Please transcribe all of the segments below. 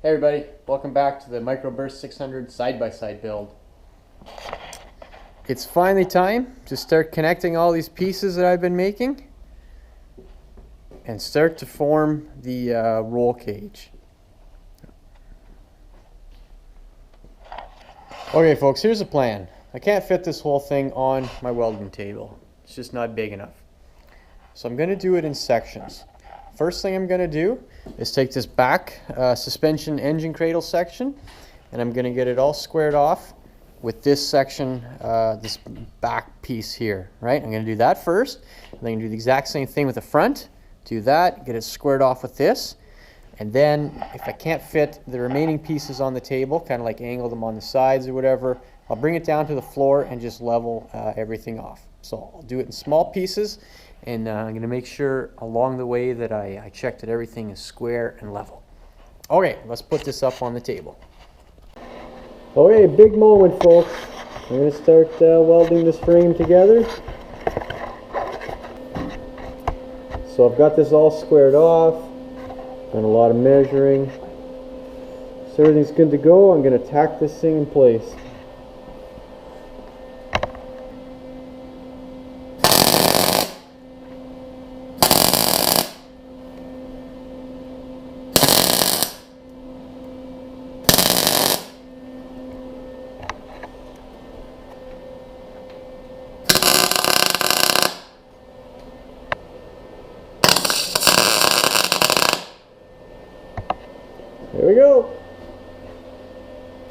Hey everybody, welcome back to the Microburst 600 side-by-side build. It's finally time to start connecting all these pieces that I've been making and start to form the roll cage. Okay folks, here's the plan. I can't fit this whole thing on my welding table. It's just not big enough. So I'm going to do it in sections. First thing I'm going to do is take this back suspension engine cradle section, and I'm going to get it all squared off with this section, this back piece here, right? I'm going to do that first, and then I'm going to do the exact same thing with the front. Do that, get it squared off with this, and then if I can't fit the remaining pieces on the table, kind of like angle them on the sides or whatever, I'll bring it down to the floor and just level everything off. So I'll do it in small pieces. And I'm going to make sure along the way that I check that everything is square and level. Okay, let's put this up on the table. Okay, big moment folks. I'm going to start welding this frame together. So I've got this all squared off. Done a lot of measuring. So everything's good to go. I'm going to tack this thing in place. There we go.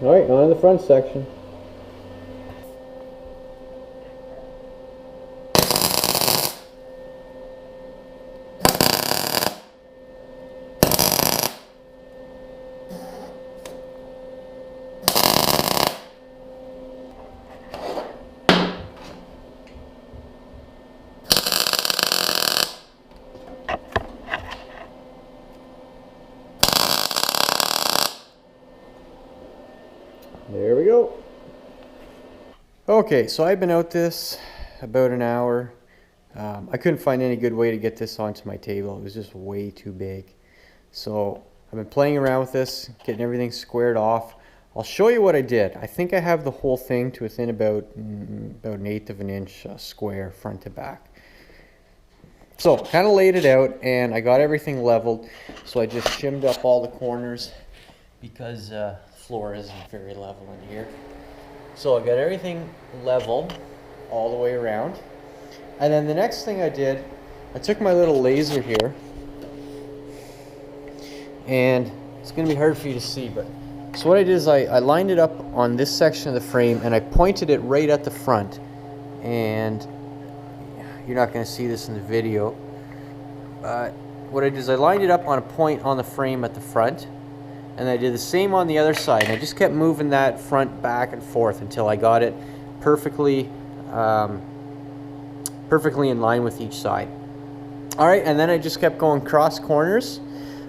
All right, on to the front section. There we go. Okay, so I've been out this about an hour. I couldn't find any good way to get this onto my table. It was just way too big. So I've been playing around with this, getting everything squared off. I'll show you what I did. I think I have the whole thing to within about 1/8 of an inch square front to back. So kind of laid it out and I got everything leveled. So I just shimmed up all the corners because floor isn't very level in here. So I got everything leveled all the way around. And then the next thing I did, I took my little laser here, and it's going to be hard for you to see, but so what I did is I lined it up on this section of the frame and I pointed it right at the front. And you're not going to see this in the video, but what I did is I lined it up on a point on the frame at the front. And I did the same on the other side. And I just kept moving that front back and forth until I got it perfectly in line with each side. All right, and then I just kept going cross corners.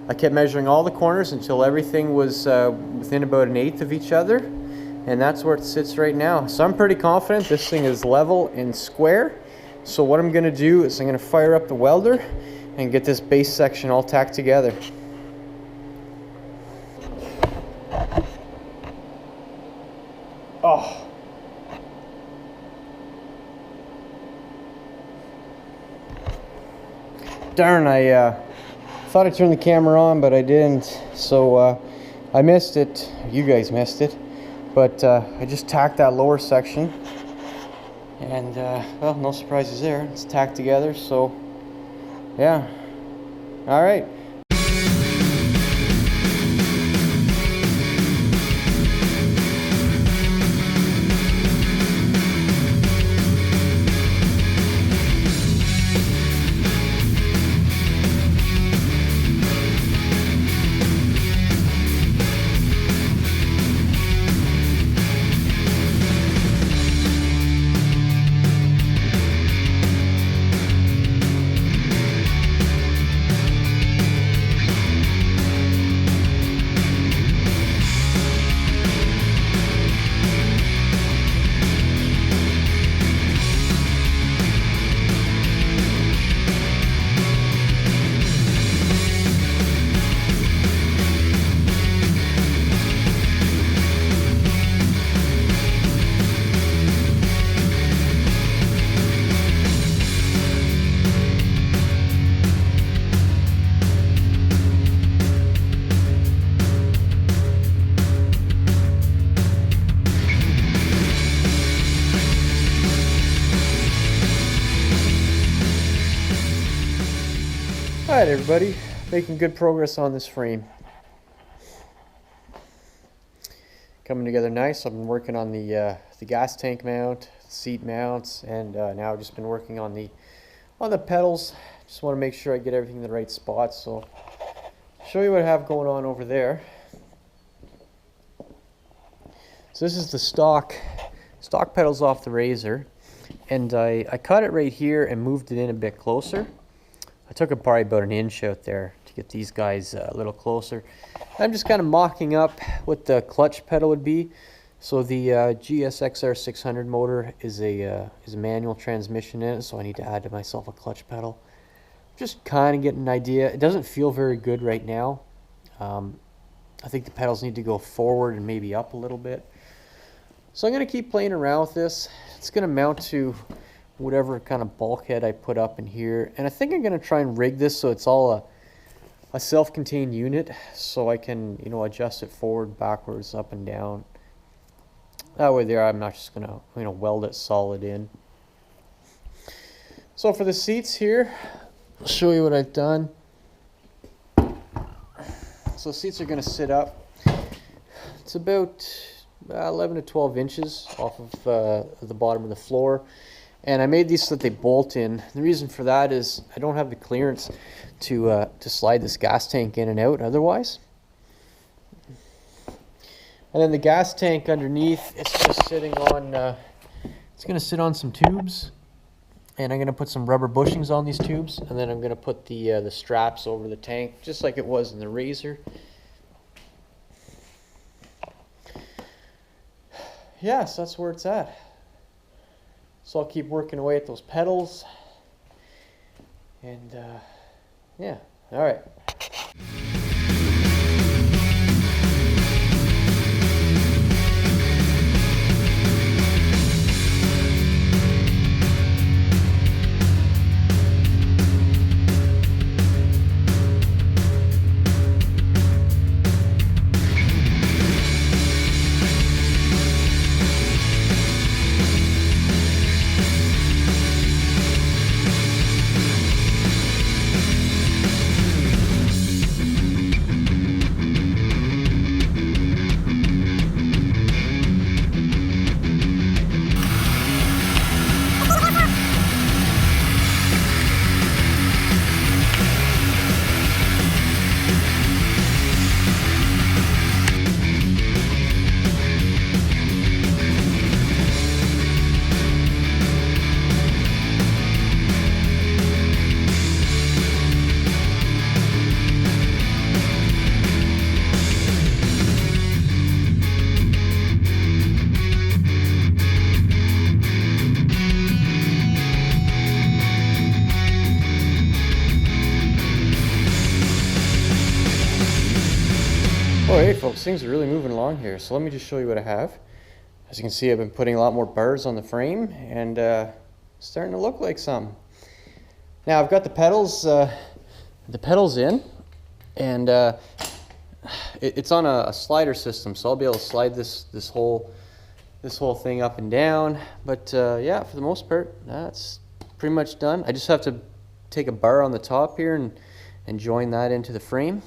I kept measuring all the corners until everything was within about 1/8 of each other. And that's where it sits right now. So I'm pretty confident this thing is level and square. So what I'm going to do is I'm going to fire up the welder and get this base section all tacked together. Oh. Darn, I thought I turned the camera on, but I didn't. So I missed it. You guys missed it. But I just tacked that lower section. And, well, no surprises there. It's tacked together, so, yeah. All right. Alright everybody, making good progress on this frame. Coming together nice. I've been working on the gas tank mount, seat mounts, and now I've just been working on the pedals. Just want to make sure I get everything in the right spot. So I'll show you what I have going on over there. So this is the stock pedals off the Razor, and I cut it right here and moved it in a bit closer. I took it probably about an inch out there to get these guys a little closer. I'm just kind of mocking up what the clutch pedal would be. So the SxS 600 motor is a manual transmission in it, so I need to add to myself a clutch pedal. Just kind of getting an idea. It doesn't feel very good right now. I think the pedals need to go forward and maybe up a little bit. So I'm going to keep playing around with this. It's going to mount to whatever kind of bulkhead I put up in here, and I think I'm going to try and rig this so it's all a self-contained unit, so I can, you know, adjust it forward, backwards, up and down. That way there I'm not just going to, you know, weld it solid in. So for the seats here, I'll show you what I've done. So the seats are going to sit up. It's about 11 to 12 inches off of the bottom of the floor. And I made these so that they bolt in. The reason for that is I don't have the clearance to slide this gas tank in and out otherwise. And then the gas tank underneath, it's just sitting on, it's going to sit on some tubes. And I'm going to put some rubber bushings on these tubes. And then I'm going to put the straps over the tank, just like it was in the Razor. Yeah, so that's where it's at. So I'll keep working away at those pedals, and yeah, all right. Alright folks, things are really moving along here, so let me just show you what I have. As you can see, I've been putting a lot more bars on the frame, and starting to look like something. Now I've got the pedals in, and it's on a slider system, so I'll be able to slide this whole thing up and down. But yeah, for the most part, that's pretty much done. I just have to take a bar on the top here and join that into the frame.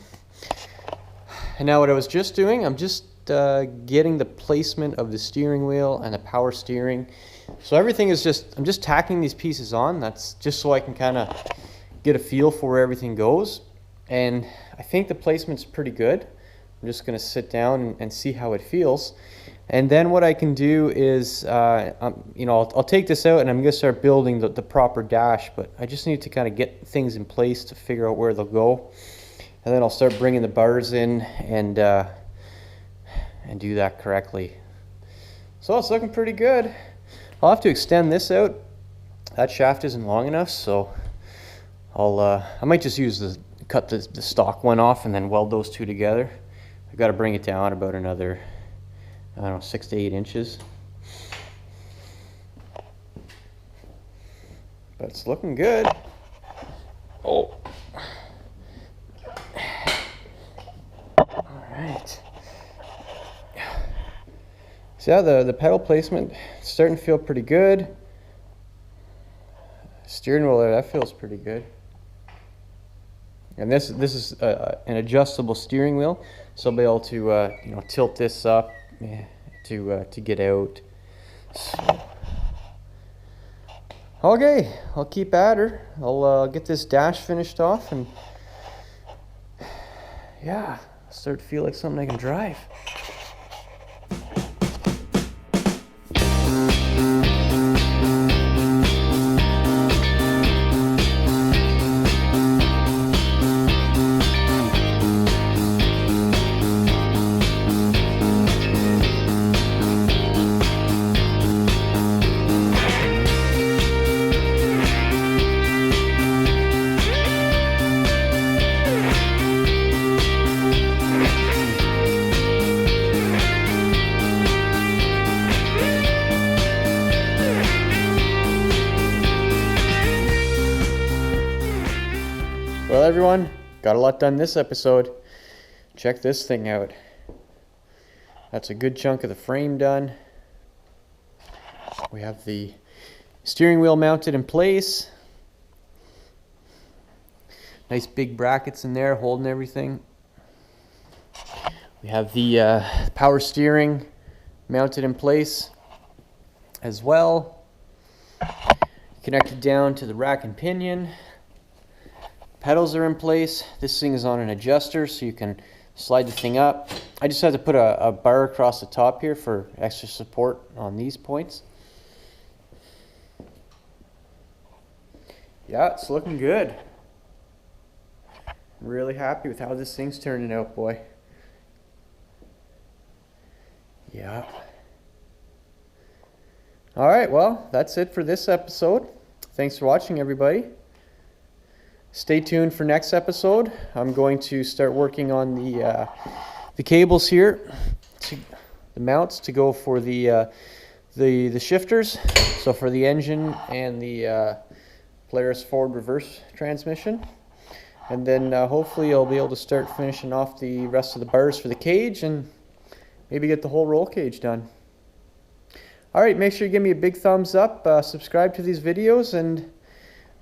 And now what I was just doing, I'm just getting the placement of the steering wheel and the power steering. So everything is I'm just tacking these pieces on. That's just so I can kind of get a feel for where everything goes. And I think the placement's pretty good. I'm just going to sit down and see how it feels. And then what I can do is, you know, I'll take this out and I'm going to start building the proper dash. But I just need to kind of get things in place to figure out where they'll go. And then I'll start bringing the bars in and do that correctly. So it's looking pretty good. I'll have to extend this out. That shaft isn't long enough, so I might just cut the stock one off and then weld those two together. I've got to bring it down about another, I don't know, 6 to 8 inches. But it's looking good. Oh. Alright. So yeah, the pedal placement is starting to feel pretty good. Steering wheel there, that feels pretty good. And this is an adjustable steering wheel, so I'll be able to you know, tilt this up to get out. So, okay, I'll keep at her. I'll get this dash finished off, and yeah, start to feel like something I can drive. Well, everyone, got a lot done this episode. Check this thing out. That's a good chunk of the frame done. We have the steering wheel mounted in place. Nice big brackets in there holding everything. We have the power steering mounted in place as well. Connected down to the rack and pinion. Pedals are in place. This thing is on an adjuster, so you can slide the thing up. I just had to put a bar across the top here for extra support on these points. Yeah, it's looking good. I'm really happy with how this thing's turning out, boy. Yeah. Alright, well, that's it for this episode. Thanks for watching, everybody. Stay tuned for next episode. I'm going to start working on the cables here, the mounts to go for the shifters. So for the engine and the Polaris forward reverse transmission, and then hopefully I'll be able to start finishing off the rest of the bars for the cage and maybe get the whole roll cage done. All right, make sure you give me a big thumbs up, subscribe to these videos, and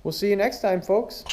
we'll see you next time, folks.